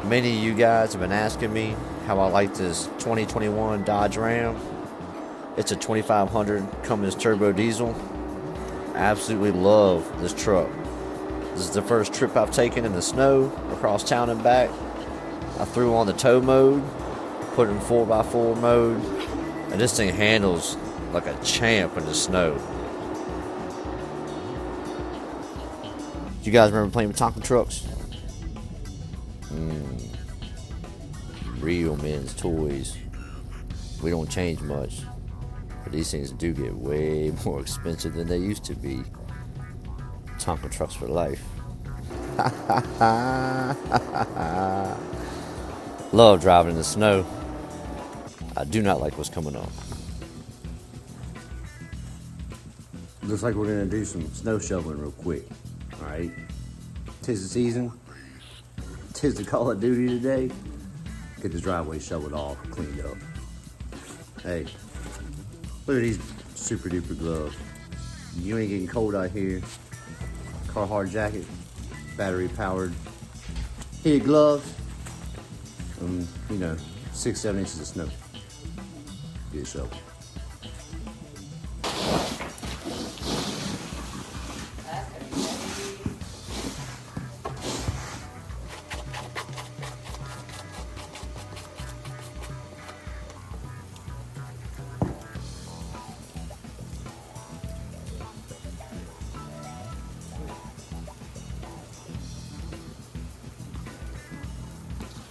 Many of you guys have been asking me how I like this 2021 Dodge Ram. It's a 2500 Cummins turbo diesel. I absolutely love this truck. This is the first trip I've taken in the snow across town and back. I threw on the tow mode, put it in 4x4 mode, and this thing handles like a champ in the snow. You guys remember playing with Tonka trucks? Real men's toys. We don't change much, but these things do get way more expensive than they used to be. Tonka trucks for life. Love driving in the snow. I do not like what's coming on. Looks like we're gonna do some snow shoveling real quick. Alright. 'Tis the season. 'Tis the Call of Duty today. Get this driveway shoveled off, cleaned up. Hey, look at these super duper gloves. You ain't getting cold out here. Carhartt jacket, battery powered. Heated gloves. 6-7 inches of snow. Get it shoveled.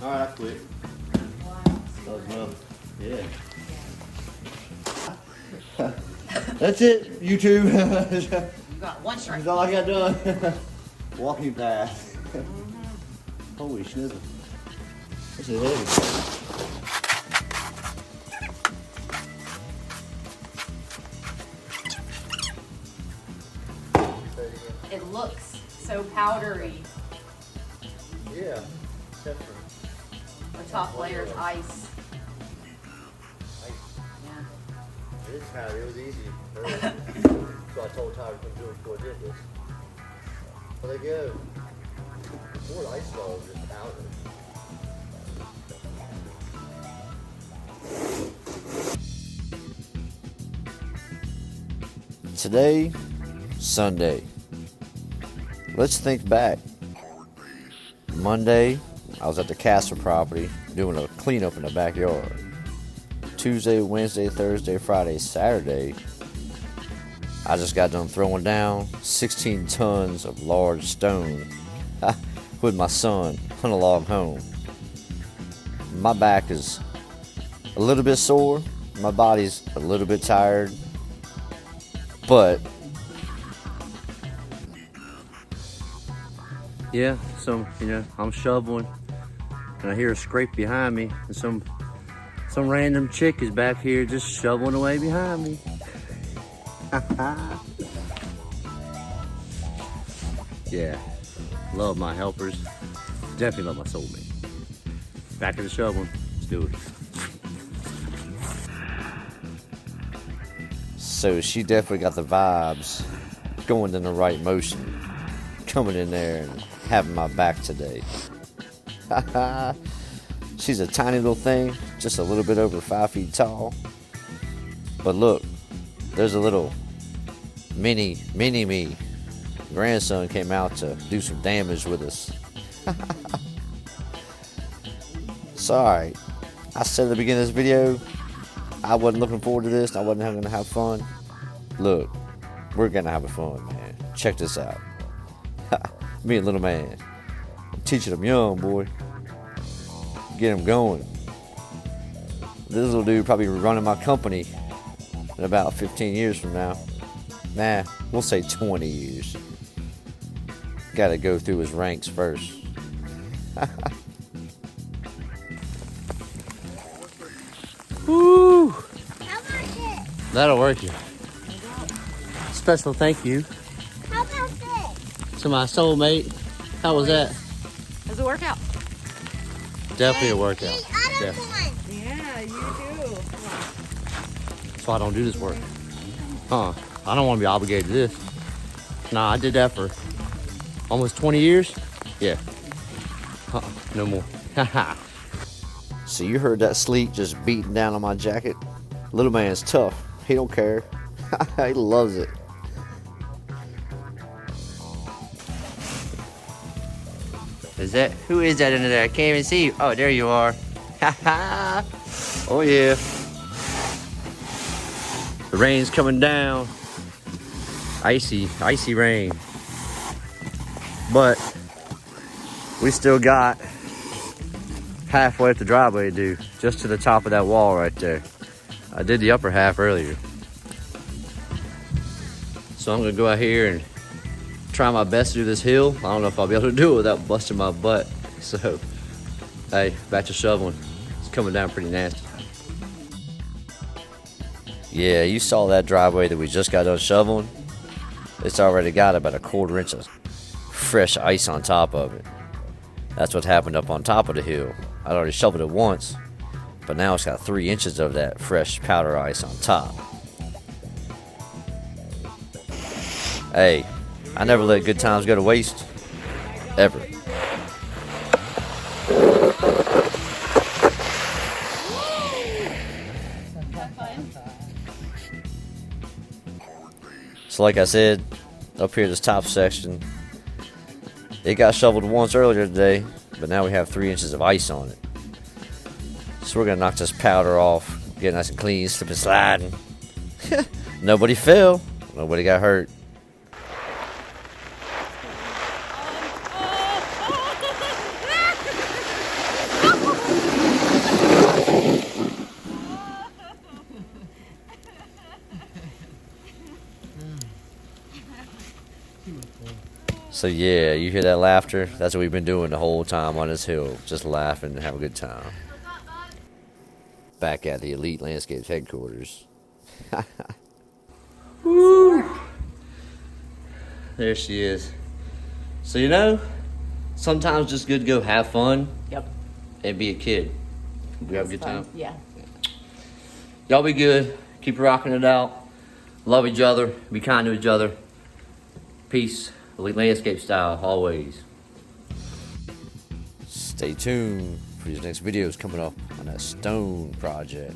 All right, I quit. That was enough. Yeah. That's it, YouTube. You got one strike. That's all I got done. Walking fast. Holy schnizzle. This is heavy. It looks so powdery. Yeah, definitely. The top layer is ice. Yeah. It is powder. It was easy. So I told Tyler to do it before I did this. Well, they go. More ice balls, just powder. Today, Sunday. Let's think back. Monday, I was at the Castle property doing a cleanup in the backyard. Tuesday, Wednesday, Thursday, Friday, Saturday, I just got done throwing down 16 tons of large stone with my son on a log home. My back is a little bit sore. My body's a little bit tired. But yeah, I'm shoveling and I hear a scrape behind me and some random chick is back here just shoveling away behind me. Yeah, love my helpers. Definitely love my soulmate. Back to the shoveling. Let's do it. So she definitely got the vibes going in the right motion. Coming in there and having my back today. She's a tiny little thing, just a little bit over 5 feet tall. But look, there's a little mini me. Grandson came out to do some damage with us. Sorry, I said at the beginning of this video, I wasn't looking forward to this. I wasn't going to have fun. Look, we're going to have fun, man. Check this out. Me and little man. I'm teaching them young, boy. Get them going. This little dude probably running my company in about 15 years from now. Nah, we'll say 20 years. Gotta go through his ranks first. Woo! How about this? That'll work you. Special thank you How about this? to my soulmate. How was that? Does it work out? Definitely a workout. The other Definitely. one. Yeah, you do. That's why I don't do this work. I don't want to be obligated to this. Nah, I did that for almost 20 years. Yeah. No more. Haha. So you heard that sleet just beating down on my jacket? Little man's tough. He don't care. He loves it. Who is that under there? I can't even see you. Oh, there you are. Haha. Oh yeah. The rain's coming down. Icy rain. But we still got halfway up the driveway to do, just to the top of that wall right there. I did the upper half earlier. So I'm gonna go out here and try my best to do this hill. I don't know if I'll be able to do it without busting my butt. So, hey, back to shoveling. It's coming down pretty nasty. Yeah, you saw that driveway that we just got done shoveling? It's already got about a 1/4 inch of fresh ice on top of it. That's what happened up on top of the hill. I'd already shoveled it once, but now it's got 3 inches of that fresh powder ice on top. Hey, I never let good times go to waste. Ever. So like I said, up here this top section, it got shoveled once earlier today, but now we have 3 inches of ice on it. So we're gonna knock this powder off, get it nice and clean, slip and sliding. Nobody fell, nobody got hurt. So yeah, you hear that laughter? That's what we've been doing the whole time on this hill. Just laughing and having a good time. Back at the Elite Landscapes headquarters. Woo! There she is. So you know, sometimes just good to go have fun. Yep. And be a kid. We have a good time. Yeah. Y'all be good. Keep rocking it out. Love each other. Be kind to each other. Peace. Elite Landscape style, always. Stay tuned for these next videos coming up on that stone project.